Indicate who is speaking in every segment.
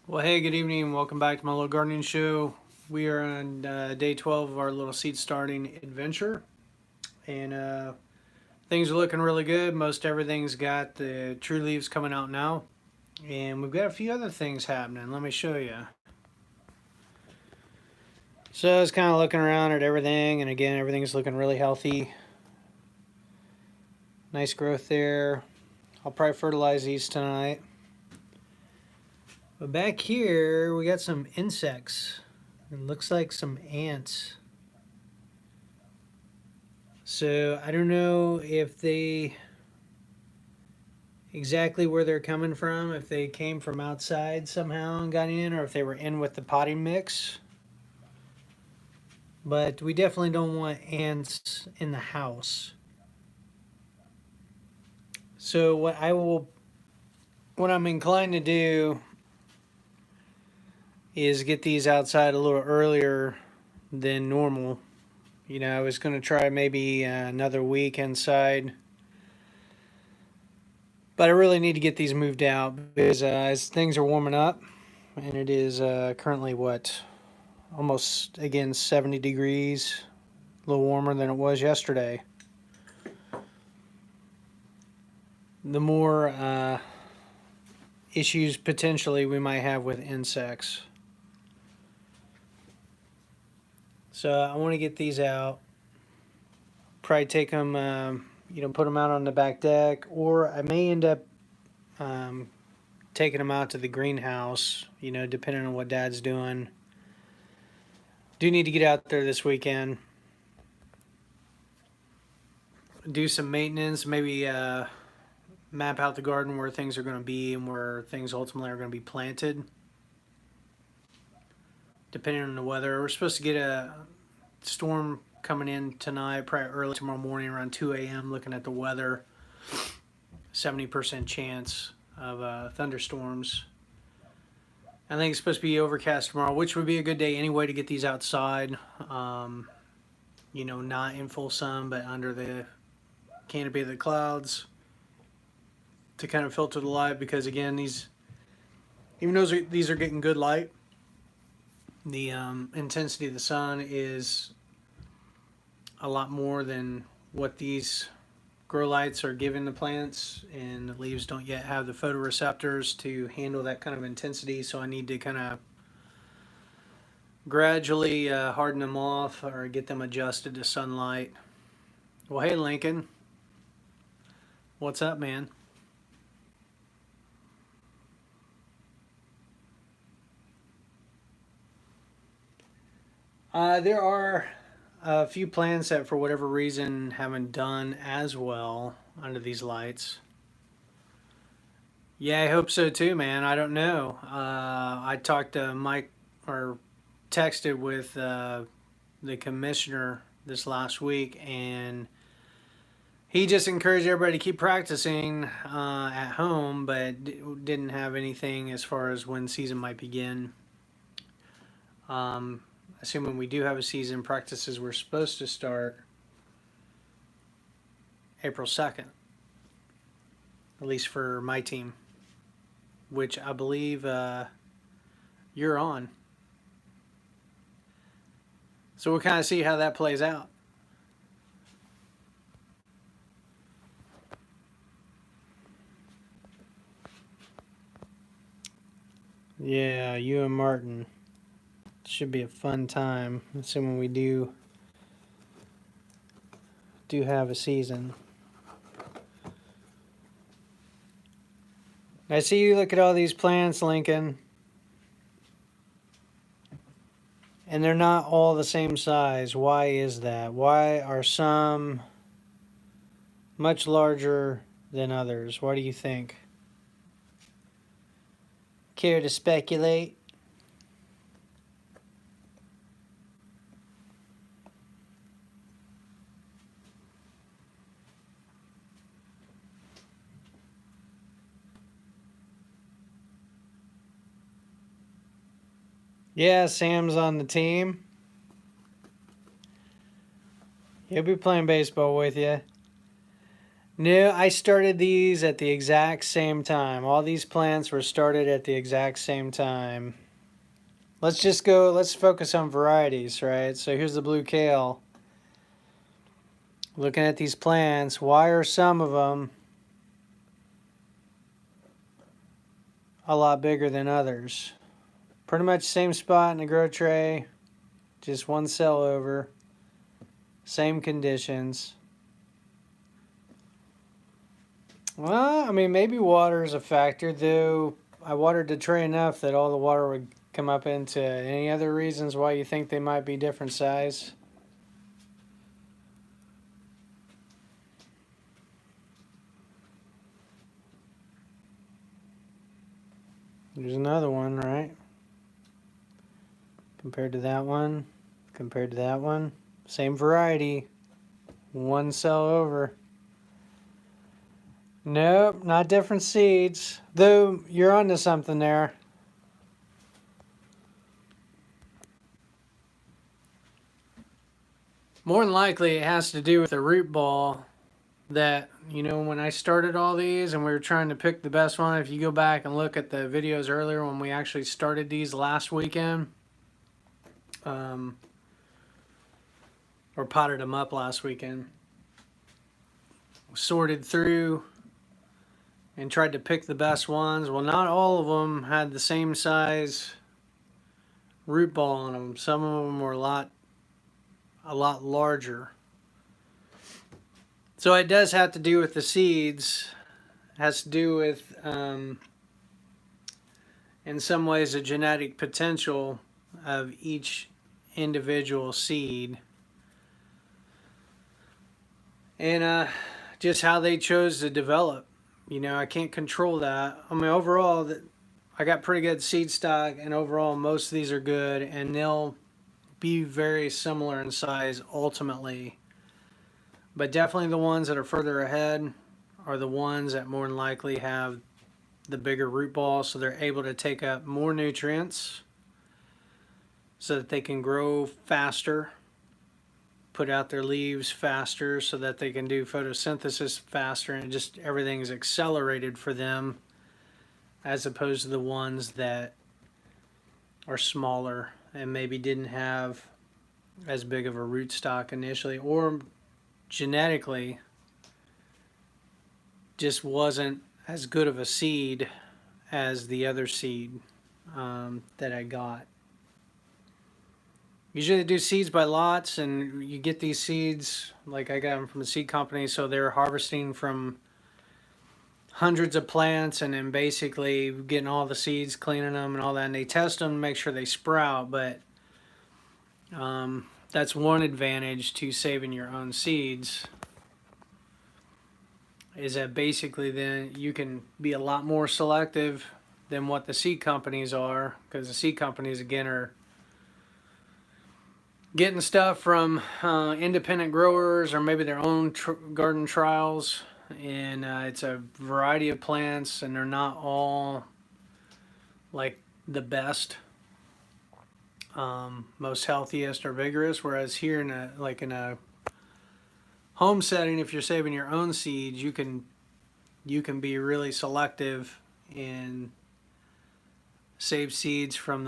Speaker 1: Well, hey, good evening. Welcome back to my little gardening show. We are on day 12 of our little seed starting adventure, and things are looking really good. Most everything's got the true leaves coming out now, and we've got a few other things happening. Let me show you. So I was kind of looking around at everything, and again, everything's looking really healthy. Nice growth there. I'll probably fertilize these tonight. But back here, we got some insects. It looks like some ants. So I don't know if they exactly where they're coming from, if they came from outside somehow and got in, or if they were in with the potting mix. But we definitely don't want ants in the house. So what I'm inclined to do is get these outside a little earlier than normal. You know, I was going to try maybe another week inside, but I really need to get these moved out because as things are warming up, and it is currently what, almost again 70 degrees, a little warmer than it was yesterday. The more issues potentially we might have with insects. So I want to get these out. Probably take them, put them out on the back deck, or I may end up taking them out to the greenhouse, depending on what Dad's doing. Do need to get out there this weekend. Do some maintenance, maybe map out the garden where things are going to be and where things ultimately are going to be planted. Depending on the weather, we're supposed to get a storm coming in tonight, probably early tomorrow morning around 2 a.m. Looking at the weather, 70% chance of thunderstorms. I think it's supposed to be overcast tomorrow, which would be a good day anyway to get these outside. Not in full sun, but under the canopy of the clouds to kind of filter the light, because again, even though these are getting good light, the intensity of the sun is a lot more than what these grow lights are giving the plants, and the leaves don't yet have the photoreceptors to handle that kind of intensity, so I need to kind of gradually harden them off or get them adjusted to sunlight. Well, hey Lincoln, what's up, man? There are a few plants that for whatever reason haven't done as well under these lights. Yeah, I hope so too, man. I don't know. I talked to Mike, or texted with the commissioner this last week, and he just encouraged everybody to keep practicing at home, but didn't have anything as far as when season might begin. Assuming we do have a season, practices were supposed to start April 2nd, at least for my team, which I believe you're on. So we'll kind of see how that plays out. Yeah, you and Martin. Should be a fun time, assuming we do have a season. I see you look at all these plants, Lincoln, and they're not all the same size. Why is that? Why are some much larger than others? What do you think? Care to speculate? Yeah, Sam's on the team. He'll be playing baseball with you. No, I started these at the exact same time. All these plants were started at the exact same time. Let's focus on varieties, right? So here's the blue kale. Looking at these plants, why are some of them a lot bigger than others? Pretty much same spot in the grow tray, just one cell over, same conditions. Well, I mean, maybe water is a factor, though I watered the tray enough that all the water would come up into. Any other reasons why you think they might be different size? There's another one, right? Compared to that one, compared to that one. Same variety, one cell over. Nope, not different seeds. Though you're onto something there. More than likely, it has to do with the root ball. That, you know, when I started all these and we were trying to pick the best one, if you go back and look at the videos earlier when we actually started these last weekend, or potted them up last weekend, sorted through and tried to pick the best ones. Well, not all of them had the same size root ball on them. Some of them were a lot larger. So it does have to do with the seeds. It has to do with, in some ways, the genetic potential of each individual seed. And just how they chose to develop. You know, I can't control that. I mean, overall, I got pretty good seed stock, and overall, most of these are good, and they'll be very similar in size ultimately. But definitely the ones that are further ahead are the ones that more than likely have the bigger root ball, so they're able to take up more nutrients so that they can grow faster, put out their leaves faster so that they can do photosynthesis faster, and just everything is accelerated for them as opposed to the ones that are smaller and maybe didn't have as big of a root stock initially, or genetically just wasn't as good of a seed as the other seed that I got. Usually they do seeds by lots, and you get these seeds, like I got them from a seed company, so they're harvesting from hundreds of plants and then basically getting all the seeds, cleaning them and all that, and they test them to make sure they sprout. But that's one advantage to saving your own seeds, is that basically then you can be a lot more selective than what the seed companies are, because the seed companies again are getting stuff from independent growers or maybe their own garden trials, and it's a variety of plants, and they're not all like the best, most healthiest or vigorous. Whereas here in a home setting, if you're saving your own seeds, you can be really selective and save seeds from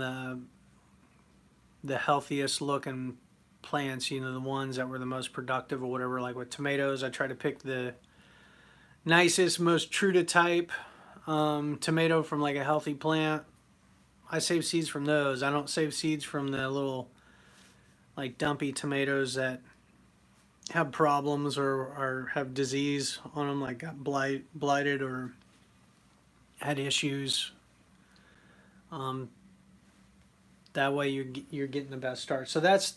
Speaker 1: the healthiest looking plants, you know, the ones that were the most productive or whatever. Like with tomatoes, I try to pick the nicest, most true to type tomato from like a healthy plant. I save seeds from those. I don't save seeds from the little like dumpy tomatoes that have problems or have disease on them, like got blighted or had issues. That way you're getting the best start. So that's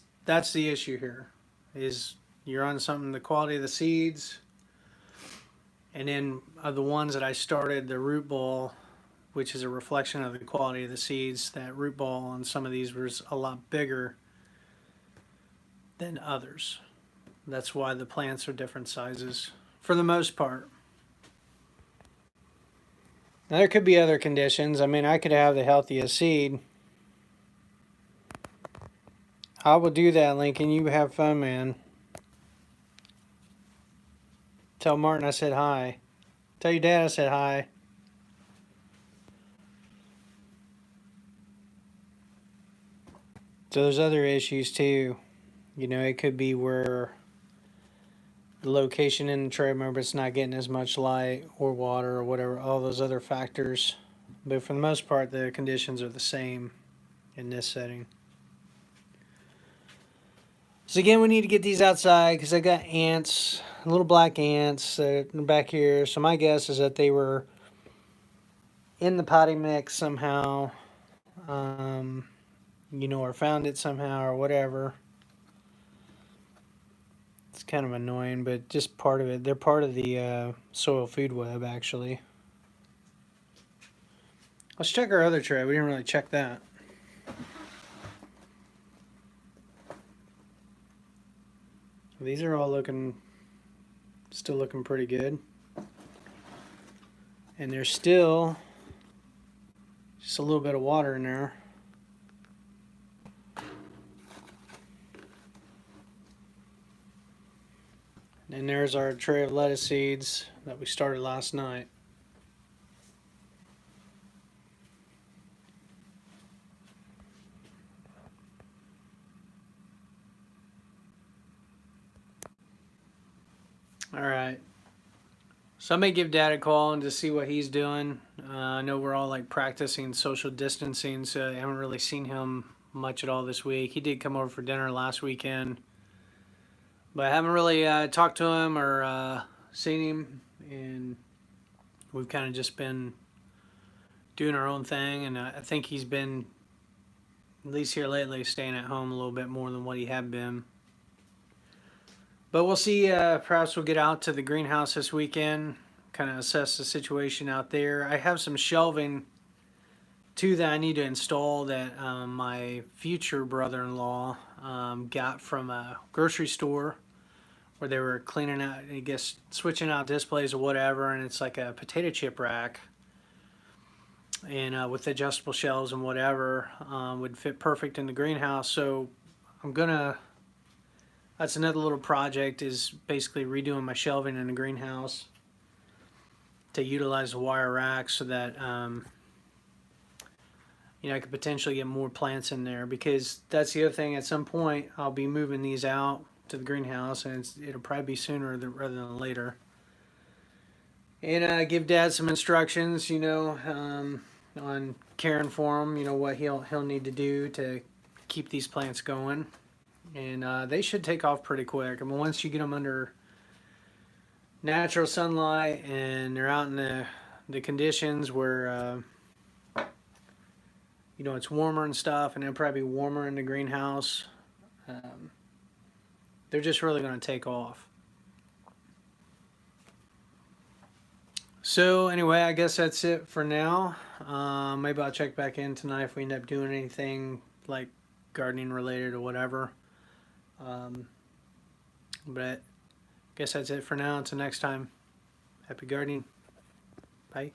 Speaker 1: the issue here, is you're on something, the quality of the seeds, and then of the ones that I started, the root ball, which is a reflection of the quality of the seeds. That root ball on some of these was a lot bigger than others. That's why the plants are different sizes for the most part. Now there could be other conditions. I mean, I could have the healthiest seed. I will do that, Lincoln. You have fun, man. Tell Martin I said hi. Tell your dad I said hi. So there's other issues too. You know, it could be where the location in the trailer, but it's not getting as much light or water or whatever, all those other factors. But for the most part, the conditions are the same in this setting. So again, we need to get these outside because I got ants, little black ants back here. So my guess is that they were in the potting mix somehow, you know, or found it somehow or whatever. It's kind of annoying, but just part of it. They're part of the soil food web, actually. Let's check our other tray. We didn't really check that. These are all still looking pretty good. And there's still just a little bit of water in there. And there's our tray of lettuce seeds that we started last night. All right. So I may give Dad a call and just see what he's doing. I know we're all like practicing social distancing, so I haven't really seen him much at all this week. He did come over for dinner last weekend, but I haven't really talked to him or seen him, and we've kind of just been doing our own thing. And I think he's been, at least here lately, staying at home a little bit more than what he had been. But we'll see. Perhaps we'll get out to the greenhouse this weekend, kind of assess the situation out there. I have some shelving too that I need to install that my future brother-in-law got from a grocery store where they were cleaning out, I guess, switching out displays or whatever, and it's like a potato chip rack. And with adjustable shelves and whatever, would fit perfect in the greenhouse. So I'm gonna. That's another little project, is basically redoing my shelving in the greenhouse to utilize the wire rack so that you know, I could potentially get more plants in there, because that's the other thing. At some point I'll be moving these out to the greenhouse, and it'll probably be sooner rather than later. And give Dad some instructions, you know, on caring for him, you know, what he'll need to do to keep these plants going. And they should take off pretty quick. I mean, once you get them under natural sunlight and they're out in the conditions where you know, it's warmer and stuff, and it'll probably be warmer in the greenhouse, they're just really going to take off. So anyway, I guess that's it for now. Maybe I'll check back in tonight if we end up doing anything like gardening related or whatever. But I guess that's it for now. Until next time, happy gardening. Bye.